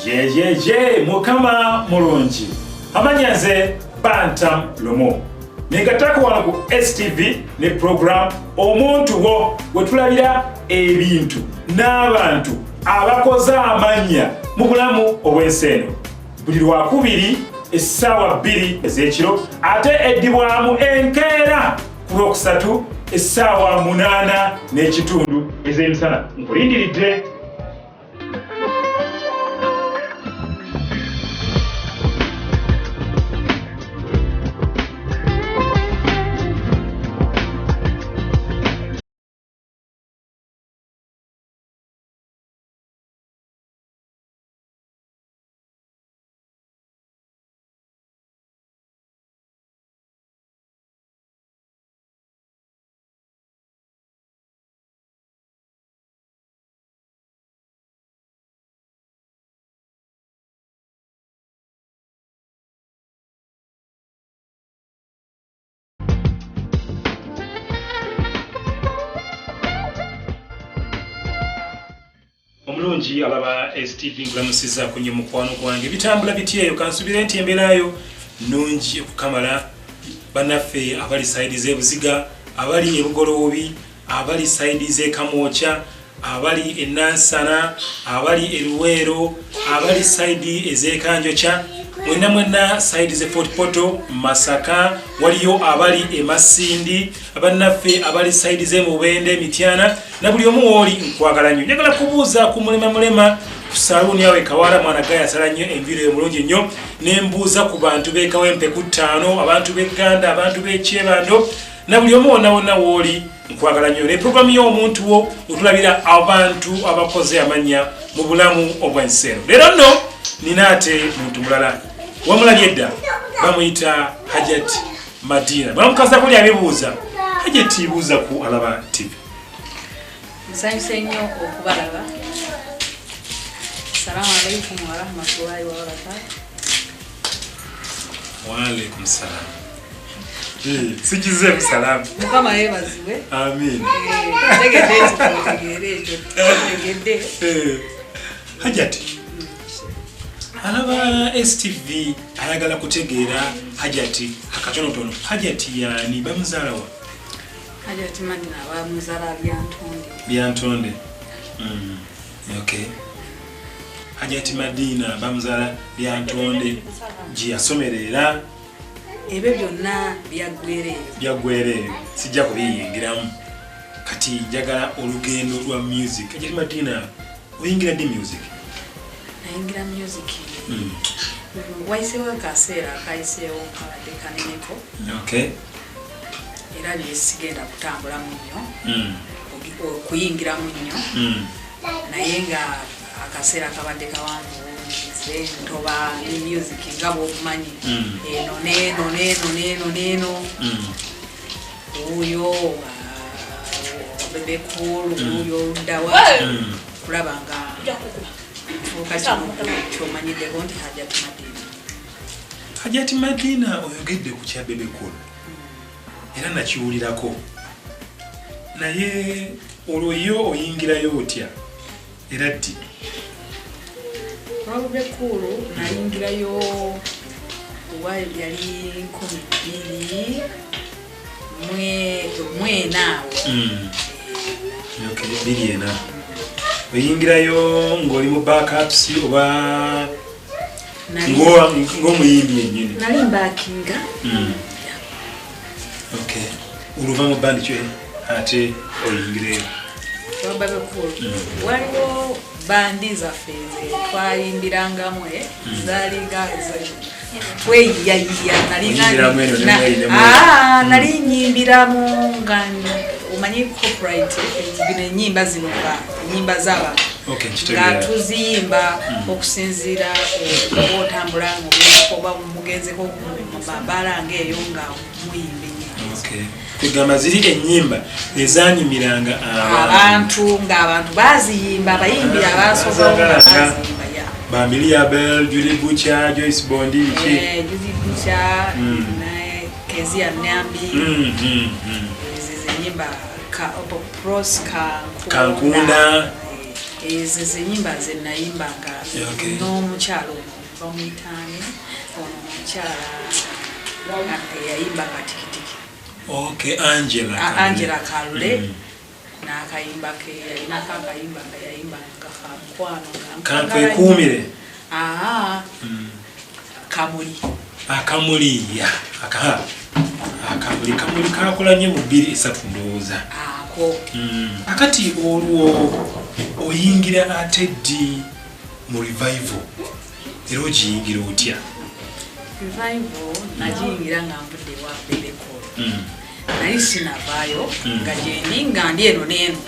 Jejeje mukama mulungi amanyaze Bantam Lomo negatako wano ku STV ne program omuntu wo wetulabira ebintu n'abantu abakoze amanya mu bulamu obw'ensi buli lwakubiri essaawa 2 ez'ekiro ate eddibwamu enkeera ku lwokusatu essaawa 8 n'ekitundu ez'emisana. Nkulindiridde. Omulungi alaba STV ngulamusiza kunye mukwano gwange bitambula bityeyo kansubire nti embeerayo nungi okukamala banaffe abali side z'ebuziga abali ebugoloobi abali side z'ekamwocha abali enansana abali eruwero abali side ez'ekanjocha mwena side ze Fort Poto Masaka waliyo abali emasindi abanaffe abali side ze Mubende Mityana na buli omu woli nkwagala nnyo njagala kubuuza ku mulema ku saluni yawe Kawala mwana gaya asala nnyo enviro emulungi nnyo nembuuza ku bantu b'Ekawempe ku 5 abantu b'Eganda abantu b'Ekyebando na buli omu wonna woli nkwagala nnyo ne program y'omuntu wo otulabira abantu abakoze amanya mu bulamu obw'ensi. Leero nno ninaate muntu mulala wamulabye dda bamuyita Hajjat Madiina mwamukaza kuli abibuuza Hajjat ibuuza ku Alaba TV. Nsanyuse nnyo okubalaba. Assalamu alaikum wa rahmatullahi wa barakatuh. Wa alaikum salam. Sikize salam. Mukama yebaziwe. Amin. Tegede. Hajjat. Alaba STV ayagala kutegeera Hajjat akatonotono. Hajjat yani bamuzaala wa? Hajjat Madiina bamuzaala Byantonde. Okay. Hajjat Madiina bamuzaala Byantonde gye yasomerera ebyo byonna byagwereyo sijja kubiyingiramu kati njagala olugendo lwa music. Hajjat Madiina oyingira ddi music? Nayingira music waisewo akaseera akayiseewo kabadde kaneneko. Okay. Era byesigenda kutambula nnyo okuyingiramu nnyo naye nga akaseera kabadde kawanvu ntoba ne music nga bw'okumanyi eno oyo bebekulu oyo oluddawa kulaba nga kyomanyideko nti Hajjat Madiina. Hajjat Madiina oyogedde ku kya bebekulu era nakiwulirako naye olwoyo oyingirayo otya era ddi? Olwabebekulu nayingirayo yali 2024 awo. Okay, 2024. Oyingirayo ng'oli mu backups oba ng'omuyimbi yennyini? Nali mbaakinga. Okay. Oluva mu bandi kyo ate oyingireyo? Olwabebekulu waliwo bandi zaffe twayimbirangamu zaaliga tweyiyayiya nali nyimbiramu nga omanyi copyright bino ennyimba zino ennyimba z'abantu nga tuziyimba okusinziira otambula oba mugenzeko mu mabala ng'eyo nga muyimba ennyimba. Kugamba ziri ennyimba ezanyimiranga abantu ng'abantu baziyimba abayimbi abaasobawo baziyimba Bambili Abel, Julie Butcher, Joyce Bondi, Julie Butcher, Kezia Nyambi, zizi nyimba Pros Kankunda, ezo zenyimba ze nayimbanga n'omukyalo bamuyitani omukyala yayimba katikitiki Angela Kalule n'akayimba ke yalinako akayimba nga yayimba nga kamukwano kankwekumire kamuli akamuli kakola nnyo mu 2-3 ndowooza akati olwo oyingira ate ddi mu revival era ogiyingira otya? Revival najiyingira nga mvudde wa DaveCoz nali sinavaayo nga gyendi nga ndi eno n'eno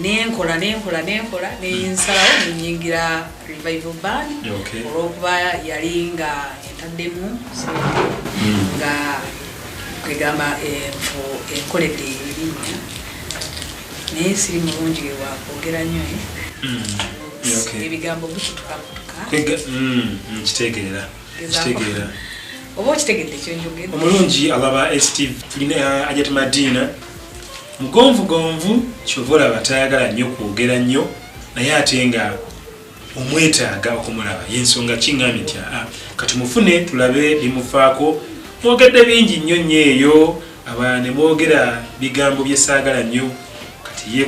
nenkola nensalawo nenyingira revival band olwokuba yali nga entaddemu nga kwegamba enkoledde erinnya naye siri mulungi wakwogera nnyo ebigambo bikutukakutuka kitegeera oba okitegedde kyonjogera omulungi alaba STV tulina Hajjat Madiina mugonvugonvu kyova olaba tayagala nnyo kwogera nnyo naye ate nga omwetaaga okumulaba yensonga kiŋŋambye nti kati mufune tulabe bimufaako mwogedde bingi nnyo nnyo eyo ne mwogera bigambo bye saagala nnyo kati ye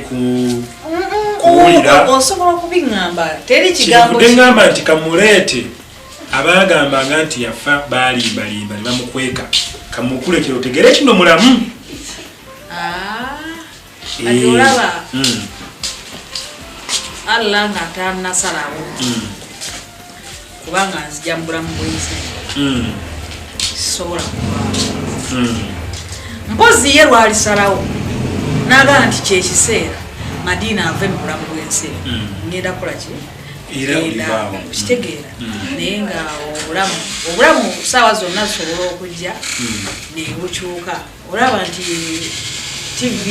kuwulira osobola okubiŋŋamba teri kigambo ŋŋamba nti kamuleete abaagambanga nti yafa balimbalimba ne bamukweka kamukulekera otegere kino mulamu ati olaba Allah nga tannasalawo kubanga nzija mu bulamu bw'ensi sobola mpozi ye lwalisalawo n'agamba nti kyekiseera Madiina ave mu bulamu bw'ensi ngenda kukola ki kitegeera naye nga obulamu saawa zonna zisobola okujja nebukyuka olaba nti TV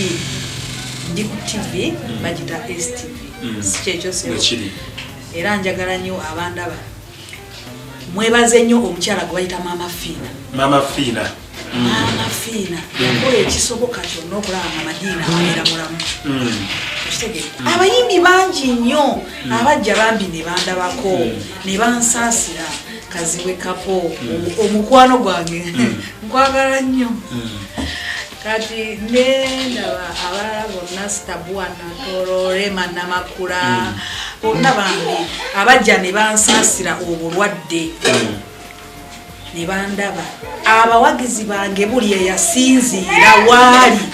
ndi ku TV bagita STV sikyekyo era njagala nnyo abandaba mwebaze nnyo omukyala gwe bayita Mama Fiina yakola ekisoboka kyonna okulaba nga Madiina abeera mulamu abayimbi bangi nnyo abajja bambi ne bandabako ne bansaasira Kaziwe Kapo omukwano gwange nkwagala nnyo kati ndaba abalala bonna Sitabwana Tororema Namakula bonna bambi abajja ne bansaasira obulwadde ne bandaba abawagizi bange buli eyasinziira waali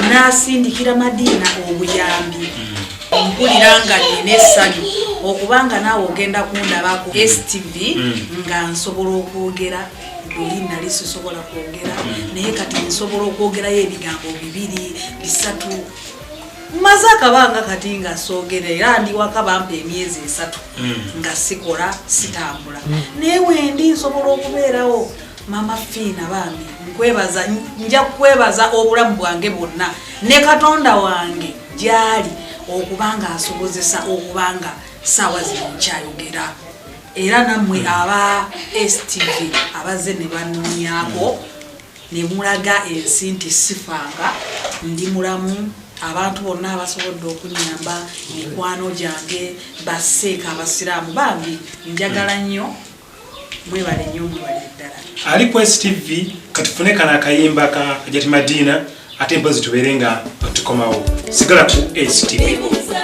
n'asindikira Madiina obuyambi mpulira nga nina essanyu okubanga naawe ogenda kundabako STV nga nsobola okwogera luli nali sisobola kwogera naye kati nsobola okwogerayo ebigambo 2-3 maze akabanga kati nga soogera era ndi waka bampa emyezi 3 nga sikola sitambula naye wendi nsobola okubeerawo Mama Fiina bambi nja kwebaza obulamu bwange bwonna ne Katonda wange gyali okubanga asobozesa okubanga saawa zino nkyayogera era nammwe aba STV abaze ne bannonyako ne mulaga ensi nti sifanga ndi mulamu abantu bonna abasobodde okunyamba mikwano gyange baseeka abasiraamu bambi njagala nnyo mwebale nnyo mwebale ddala ali ku STV katufune kana akayimba ka Hajjat Madiina ate Emboozi tubeere nga tukomawo sigala ku STV Bibuuza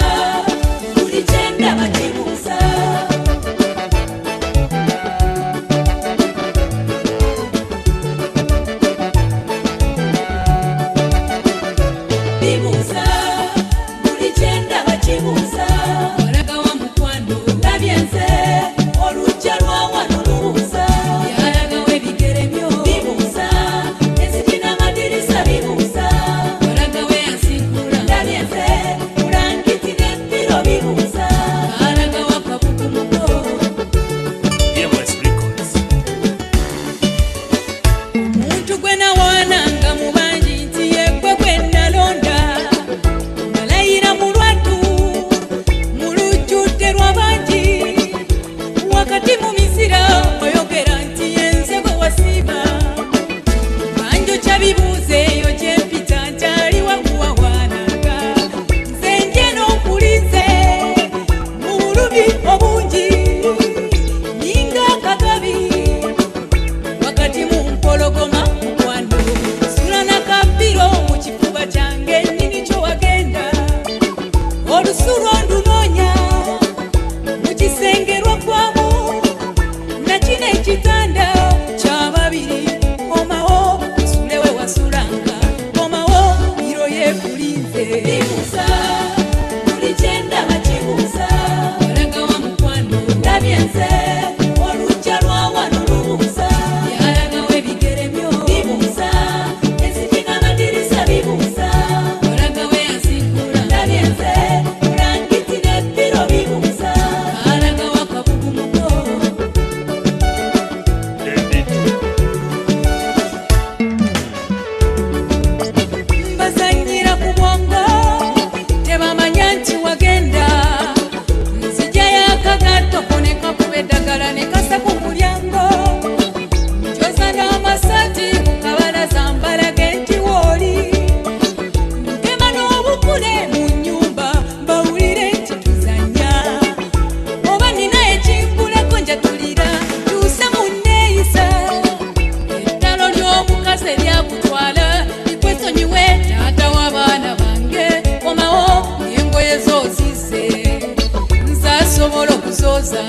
kuzoza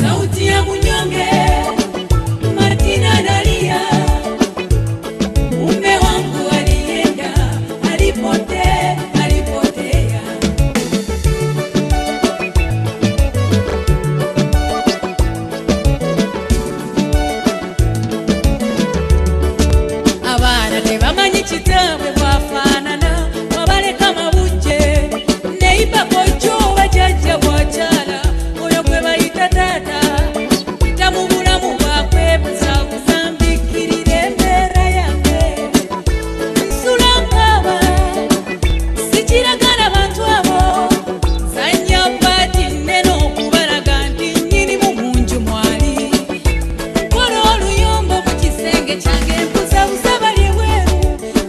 sauti ya munyonge Madiina nalia mume wangu alienda alipotea abana tebamanyi kitabwe bwafaanana wabaleka mabujje neiba kojo bajajja bwakyala oyo gwe bayita taata itamu bulamu bwakwe busambikirira embeera yange nsula nkaba sikiragala bantu abo zanya bbati nnene okubalaga nti nnyinimu munju mwali kola oluyombo mu kisenge kyange mpuzabuza bali ebweru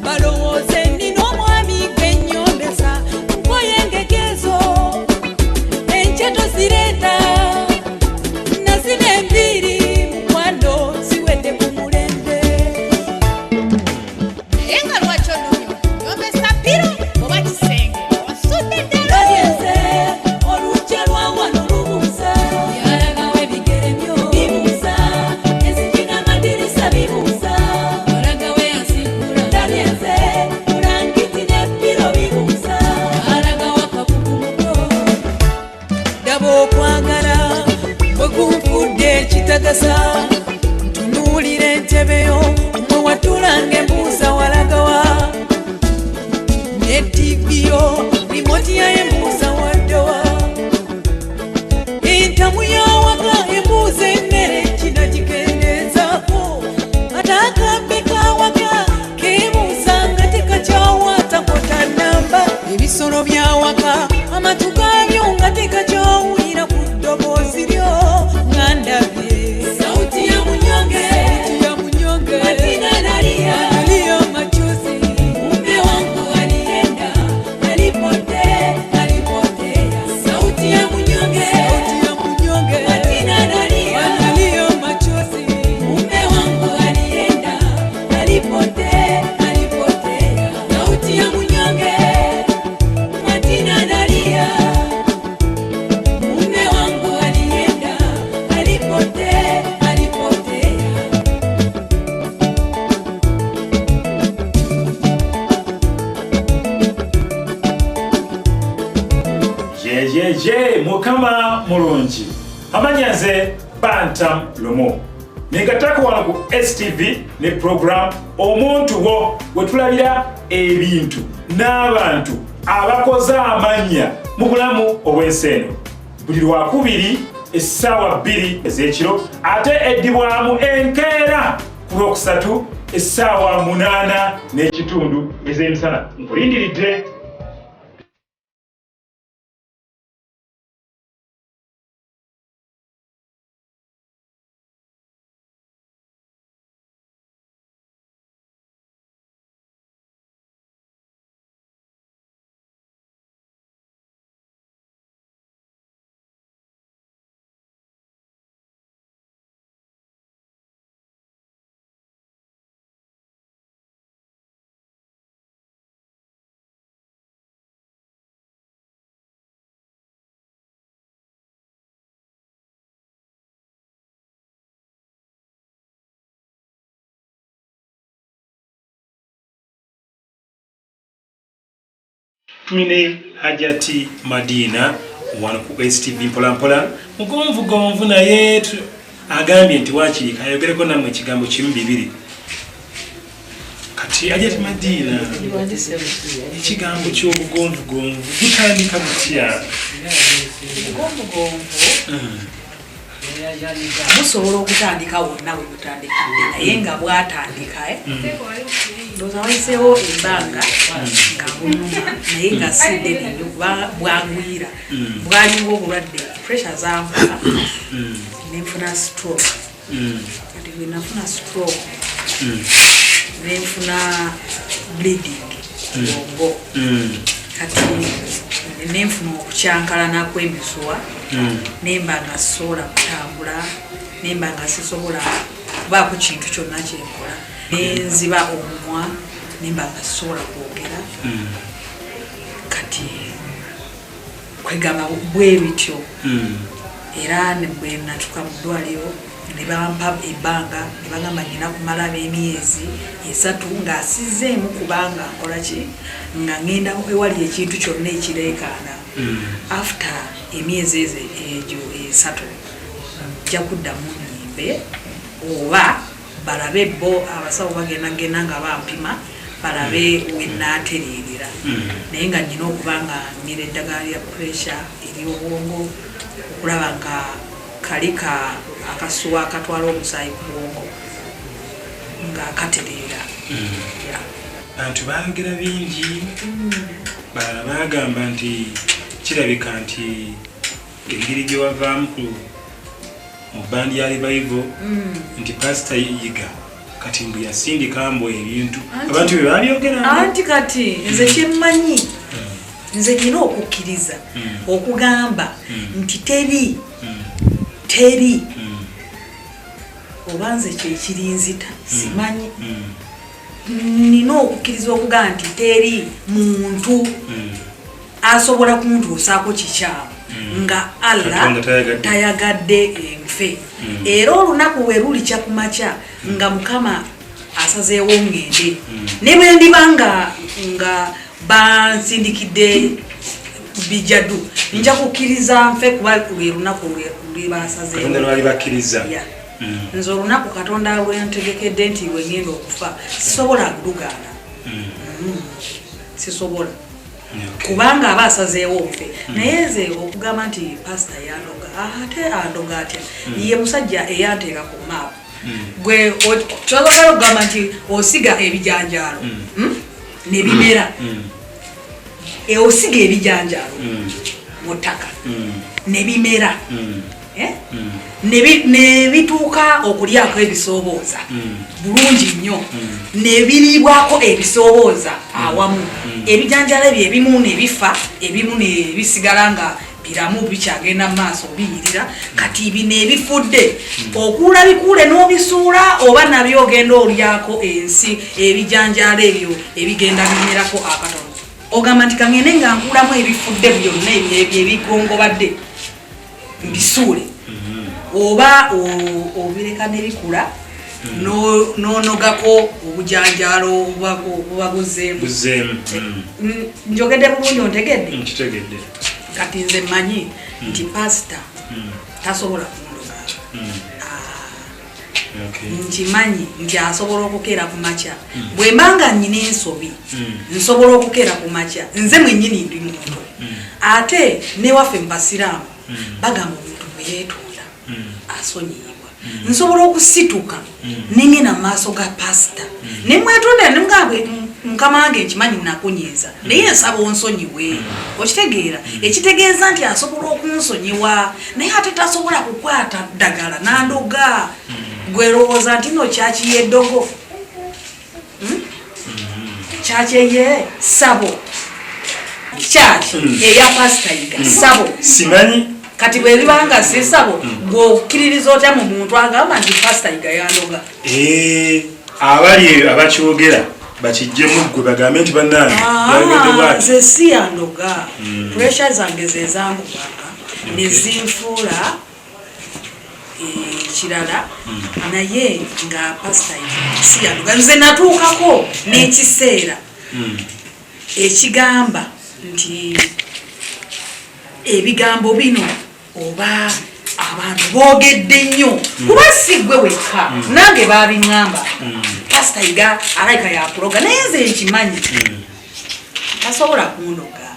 balowooze nnina omwami gwenyombesa nkoye engegezo enceto zireeta nazina enviiri mukwano ziwedde ku mulembe naye nga lwakyo nonyo nyombesa ppiro oba kisenge wasudde ddala lyenze olujja lwa wano lubuuza yalagawo ebigere byo bibuuza enzigi n'amadirisa bibuuza walagawo ensikula dalyenze bulangiti ne ppiro bibuuza alagawo akabugu muto daba okwagala bwe kunfudde ekitagasa ntunuulira entebeyo mwe watulanga embuuza walagawa ne tiviyo rimoti ya embuuza waddewa entamu yawaka embuuza emmere kinagikendezako ate akambe kawaka kebuuza nga tekakyawaatako tanamba ebisolo byawaka amatu gaabyo nga tekakyawulira ku ddoboozi lyo nga ndabye sauti ya munyonge Madiina nalia machozi mume wangu alienda alipotea sauti ya munyonge Madiina nalia machozi mume wangu alienda alipotea sauti ya munyonge Madiina nalia mume wangu alienda alipotea Ye mukama mulungi amanyaze Bantam Lomo negatako wano ku STV ne program omuntu wo wetulabira ebintu n'abantu abakoza amanya mu bulamu obw'ensi eno buli lwakubiri essaawa 2 ez'ekiro ate eddibwamu enkeera ku lwokusatu essaawa 8:30 ez'emisana. Nkulindiridde. Mine Hajjat Madiina wano ku STV mpolampola mugonvugonvu naye agambye nti wakiri kayogereko namwe ekigambo kimu bibiri kati Hajjat Madiina ekigambo ky'obugonvugonvu butandika butya? Obugonvugonvu busobola okutandika wonna we butandikidde naye nga bwatandika ndowooza wayiseewo ebbanga nga buluma naye nga sidde nnyo bwagwira bwalinga obulwadde pressure zanfuka nenfuna stroke kati bwe nafuna stroke nenfuna bleeding bwongo kati nenfuna okukyankalana kw'emisuwa nemba nga sobola kutambula nemba nga sisobola kubaako kintu kyonna kyenkola nenziba omumwa nemba nga sisobola kwogera kati kwegaba bwe bityo era ne bwe natuka mu ddwaliro ne bampa ebbanga ne bagamba nina kumala emyezi 3 ng'asizzeemu kubanga nkola ki nga ngenda ewali ekintu kyonna ekireekaana after emyezi egyo 3 nja kuddamu nnyimbe oba balabe bo abasawo bagenda nga bampima balabe wenaatereerera naye nga nnina okuba nga mmira eddagala lya pressure ery'obwongo okulaba nga kalika akasuwa akatwala omusaayi ku bwongo nga akatereera bantu baagera bingi balala bagamba nti kirabika nti engeri gye wavaamu mu bandi ya revival nti pastor yiga kati mbu yasindika mbu ebintu abantu bwe babyogera anti kati nze kyemmanyi nze nina okukkiriza okugamba nti teri oba nze kyekirinzita simanyi nina okukkiriza okugamba nti teri muntu asobola kuntuusaako kikyamu nga Allah tayagadde enfe era olunaku we luli kyakumakya nga Mukama asazeewo ngende ne bwe ndiba nga bansindikidde bijadu nja kukkiriza nfe kuba lwe lunaku lwe basazeewo lwali bakkiriza nze olunaku Katonda lwentegekedde nti we ngenda okufa sisobola kudugaana sisobola kubanga aba asazeewo nfe naye nze okugamba nti pastor yandoga ate andoga atya ye musajja eyanteeka ku maapu gwe kyozagala okugamba nti osiga ebijanjaalo ne bimera osiga ebijanjaalo mu ttaka ne bimera ne bituuka okulyako ebisoobooza bulungi nnyo ne biriibwako ebisoobooza awamu ebijanjalo ebyo ebimu ne bifa ebimu ne bisigala nga biramu bikyagenda mu maaso biyirira kati ibi ne bifudde okuula bikuule n'obisuula oba nabyo ogenda olyako ensi ebijanjalo ebyo ebigenda bimerako akatono ogamba nti kangende nga nkuulamu ebifudde byonna ebigongobadde mbisuule oba obireka ne bikula nonogako obujanjalo bubabuzeemu njogedde bulungi ontegedde kati nze mmanyi nti pastor tasobola kundoga nkimanyi nti asobola okukeera ku makya bwe mbanga nnyina ensobi nsobola okukeera ku makya nze mwennyini ndi muntu ate newaffe mu basiraamu bagamba omuntu bwe yeetunda asonyiyibwa nsobola okusituka ningena mu maaso ga pastor nemwetondera nemugambwe Mukama wange nkimanyi nakunyiiza naye nsaba onsonyiwe okitegeera ekitegeeza nti asobola okunsonyiwa naye ate tasobola kukwata ddagala nandoga gwerowooza nti no kyaki yeddogo kyaki eye sabo kyaki eya pastor yiga sabo simanyi kati bwe bibanga si sabo gwokkiririza otya mu muntu agamba nti pastor yiga yandoga abali abakyogera bakijjemu gwe bagambe nti bannange yagende bwati nze si yandoga pressure zange zezangubanga ne zinfuula kirala naye nga pastor si yandoga nze natuukako n'ekiseera ekigamba nti ebigambo bino oba abantu boogedde nnyo kuba si gwe wekka nange babiŋŋamba pastor yiga alayika yakuloga naye nze nkimanyi tasobola kundoga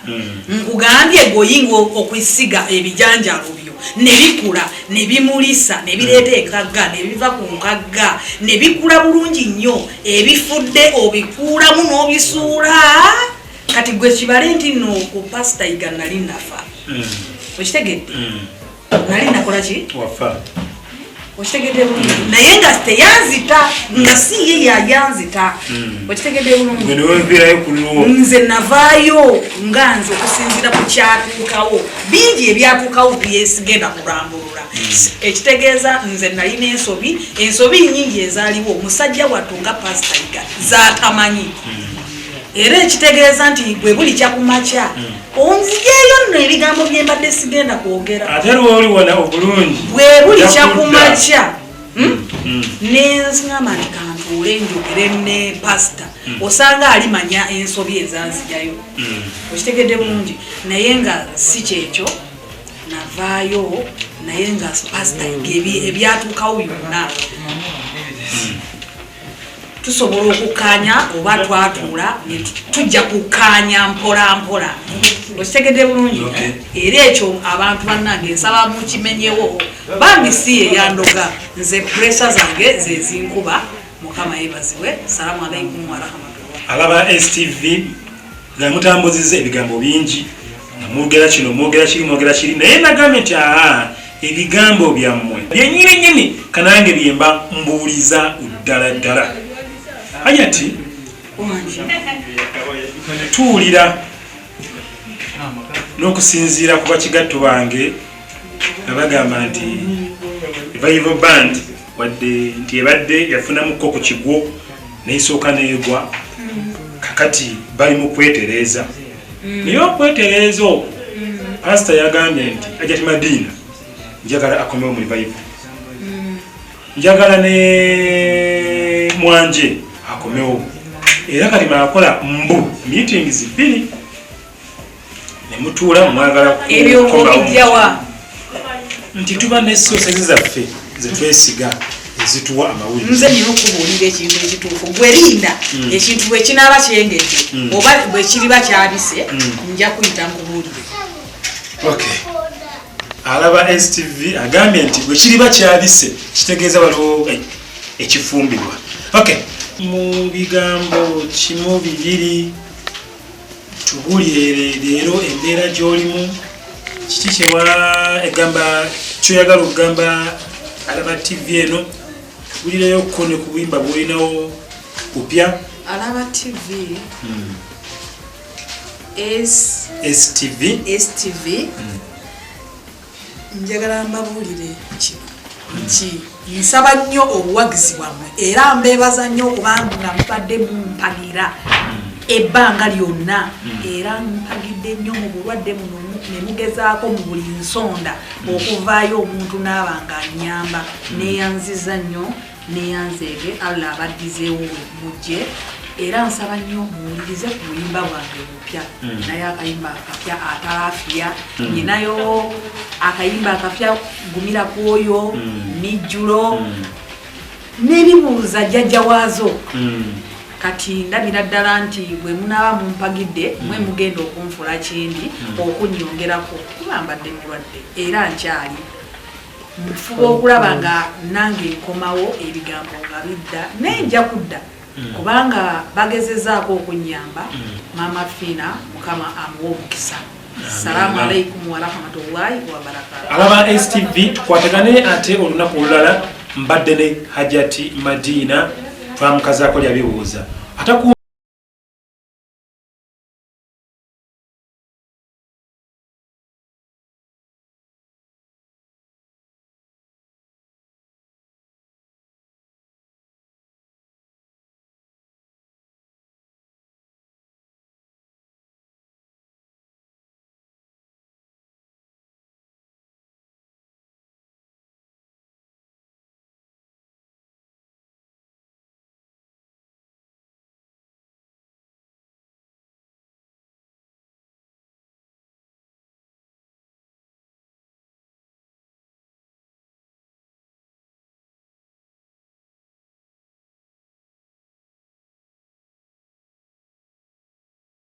nkugambye gweoyinga okwisiga ebijanjalo byo ne bikula ne bimulisa ne bireeta ekagga ne biva ku nkagga ne bikula bulungi nnyo ebifudde obikuulamu n'obisuula kati gwe kibale nti no ku pastor yiga nali nafa okitegedde nali nakola ki wafa okitegedde bulungi naye nga teyanzita nga si ye yayanzita okitegedde bulungi nze navaayo nga nze okusinzira ku kyatuukawo bingi ebyatuukawo byesigenda kulambulula ekitegeeza nze nalina ensobi nyingi ezaaliwo omusajja wattu nga pastor yiga zatamanyi era ekitegeeza nti bwe buli kyakumakya onzigeeyo nno ebigambo bye mbadde sigenda kwogera ate lwoli wona obulungi bwe buli kyakumakya nenzingamba nti kantuule njogere ne pasita osanga alimanya ensobi ezanzijayo okitegedde bulungi naye nga si kyekyo navaayo naye nga pasita ebyatuukawo byonna tusobola okukkaanya oba twatuula tujja kukkaanya mpola mpola okitegedde bulungi era ekyo abantu bannange nsaba mukimenyewo bambi si eyandoga nze pressure zange zezinkuba mukama yeebazibwe salamu alaikum warahmatullah alaba STV nga mutambuziza ebigambo bingi mwogera kino mwogera kiri naye nagambye nti ebigambo byammwe byennyini kanange byemba mbuuliza ddala Hajjat tuwulira n'okusinziira ku bakigatto bange nga bagamba nti revival band wadde nti ebadde yafunamuko ku kigwo n'esooka n'egwa kakati bali mu kwetereeza naye okwetereeza okwo pasita yagambye nti Hajjat Madiina njagala akomewo mu revival njagala ne mwanje akomewo era kati maakola meetings 2 nemutuula mwagala ebyokujawa nti tuba nesoosezi zaffe zetwesiga ezituwa amawulire nze nina okubuulira ekintu ekituufu gwerinda ekintu bwe kinaaba kyengedde oba bwe kiriba kyabise nja kuyita nkubuulire alaba STV agambye nti bwe kiriba kyabise kitegeeza waliwo ekifumbirwa mu bigambo kimu bibiri tubulire leero embeera gy'olimu kiki egamba kyoyagala okugamba alaba TV eno tubulireyo ko ne kubimba bwolinawo kupya alaba TV STV njagala mbabuulire kino nti nsaba nnyo obuwagizi bwammwe era mbeebaza nnyo okubanga nga mubadde mumpagira ebbanga lyonna era mpagidde nnyo mu bulwadde muno ne mugezaako mu buli nsonda okuvaayo omuntu n'aba nga annyamba neeyanziza nnyo neeyanzeege alla abaddizeewo mujje era nsaba nnyo muwulirize ku buyimba bwange obupya naye akayimba akapya atalaafiya nyinayo akayimba akapya gumira kwoyo mijjulo n'ebibuuza jjajja waazo kati ndabira ddala nti bwe munaaba mumpagidde mwe mugenda okunfula kindi okunnyongerako kuba mbadde mulwadde era nkyali mufuba okulaba nga nange nkomawo ebigambo nga bidda naye nja kudda kubanga bagezezaako okunnyamba maama Fiina mukama amuwa omukisa salamu alaikum warahmatullahi wabarakatuh alaba STV tukwatagane ate olunaku olulala mbadde ne Hajjat Madiina twamukazaako lya bibuuza